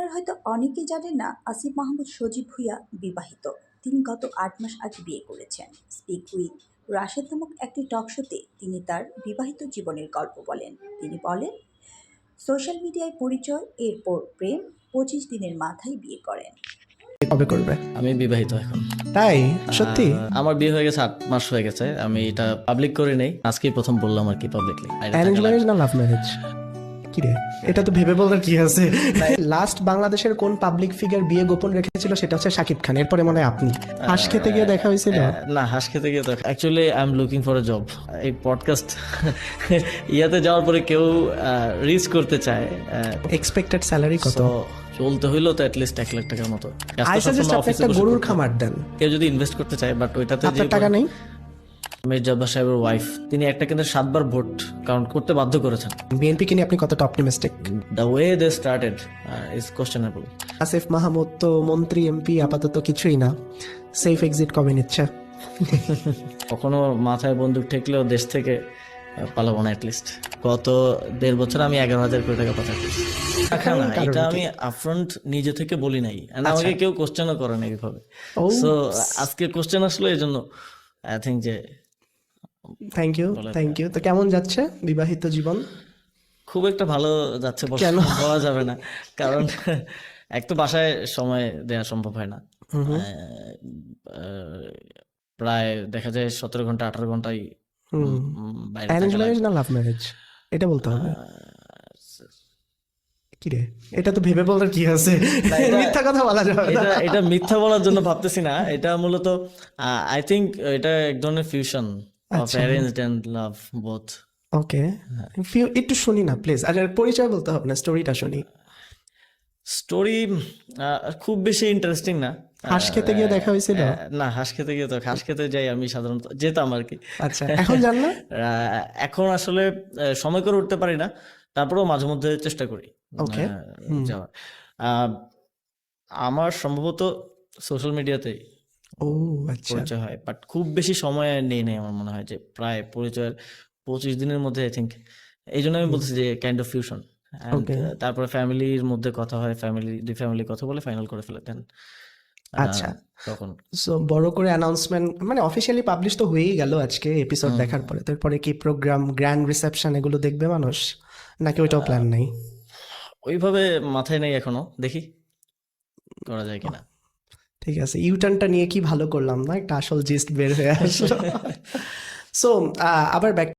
আপনারা হয়তো অনেকেই জানেন না, আসিফ মাহমুদ সজীব ভুঁইয়া বিবাহিত। তিনি গত ৮ মাস আগে বিয়ে করেছেন। স্পিক উইথ রাশেদ নামক একটি টক শোতে তিনি তার বিবাহিত জীবনের গল্প বলেন। তিনি বলেন, সোশ্যাল মিডিয়ায় পরিচয়, এরপর প্রেম, 25 দিনের মাথায় বিয়ে করেন। কবে করবে? আমি বিবাহিত এখন। তাই? সত্যি? আমার বিয়ে হয়ে গেছে 8 মাস হয়ে গেছে। আমি এটা পাবলিক করে নেই, আজকেই প্রথম বললাম আর কি পাবলিকলি। অ্যারেঞ্জ ম্যারেজ না লাভ ম্যারেজ? কি রে, এটা তো ভেবে বলার কি আছে? লাস্ট বাংলাদেশের কোন পাবলিক ফিগার বিয়ে গোপন রেখেছিল সেটা হচ্ছে শাকিব খান, এরপরে মনে হয় আপনি। হাঁস খেতে গিয়ে দেখা হয়েছিল? না, হাঁস খেতে গিয়ে তো actually I am looking for a job. এই পডকাস্ট ইয়াতে যাওয়ার পরে কেউ রিচ করতে চায়, এক্সপেক্টেড স্যালারি কত? তো চলতে হইলো তো অ্যাটলিস্ট 1 লাখ টাকার মতো। আই সাজেস্ট আপনি একটা গরুর খামার দেন। কেউ যদি ইনভেস্ট করতে চায়, বাট ওইটাতে আপনার টাকা নেই। মির্জা আব্বাস সাহেবের ওয়াইফ, তিনি একটা কেন্দ্রে 7বার ভোট কাউন্ট করতে বাধ্য করেছেন। বিএনপি কে নিয়ে আপনি কতটা optimistic? The way they started is questionable. Asif Mahmud তো মন্ত্রী এমপি আপাতত কিছুই না, সেফ এক্সিট কবে নিচ্ছে? কখনো মাথায় বন্দুক ঠেকলেও দেশ থেকে পালাবো না অ্যাটলিস্ট। গত 1.5 বছর আমি 11,000 কোটি টাকা পাচার করছি। এটা আমি আপফ্রন্ট নিজে থেকে বলি নাই, আমাকে কেউ কোশ্চেনও করে না এইভাবে। সো আজকে কোশ্চেন আসলো এই জন্য আই থিঙ্ক যে থ্যাংক ইউ। তো কেমন যাচ্ছে বিবাহিত জীবন? খুব একটা ভালো যাচ্ছে বলা যাবে না, কারণ এক তো বাসায় সময় দেওয়া সম্ভব হয় না। প্রায় দেখা যায় 17 ঘন্টা 18 ঘন্টায় বাইরে অ্যারেঞ্জ থাকা ম্যারেজ লাগে। না লাভ ম্যারেজ এটা বলতে হবে। কি রে, এটা তো ভেবে বলার কি আছে? মিথ্যা কথা বলা যাবে না। এটা মিথ্যা বলার জন্য ভাবতেছি না, এটা মূলত আই থিঙ্ক এটা এক ধরনের fusion of arranged and love both. Okay, একটু শুনি না প্লিজ। আর পরিচয় বলতে হবে না, স্টোরিটা শুনি। স্টোরি খুব বেশি ইন্টারেস্টিং না। হাঁস খেতে গিয়ে দেখা হয়েছিল? না, হাঁস খেতে যাই আমি সাধারণত, যেতাম আর কি। আচ্ছা, এখন জান না? এখন আসলে সময় করে উঠতে পারি না, তারপরেও মাঝে মধ্যে চেষ্টা করি যাওয়ার। আমার সম্ভবত সোশ্যাল মিডিয়াতেই পরিচয় হয়, বাট খুব বেশি সময় নেই নাই। আমার মনে হয় যে প্রায় পরিচয়ের 25 দিনের মধ্যে আই থিঙ্ক। এই জন্য আমি বলছি যে কাইন্ড অফ ফিউশন। তারপরে ফ্যামিলির মধ্যে কথা হয়, দুই ফ্যামিলি কথা বলে ফাইনাল করে ফেলে দেন। আচ্ছা, তখন সো বড় করে অ্যানাউন্সমেন্ট মানে অফিসিয়ালি পাবলিশ তো হয়েই গেল আজকে এপিসোড দেখার পরে। তারপরে কি প্রোগ্রাম, গ্র্যান্ড রিসেপশন এগুলো দেখবে মানুষ, নাকি ওইটাও প্ল্যান নেই? ওইভাবে মাথায় নেই এখনো, দেখি করা যায় কিনা। ঠিক আছে, ইউটার্নটা নিয়ে কি ভালো করলাম না, একটা আসল জিস্ট বের হয়ে আসলো। সো আবার ব্যাক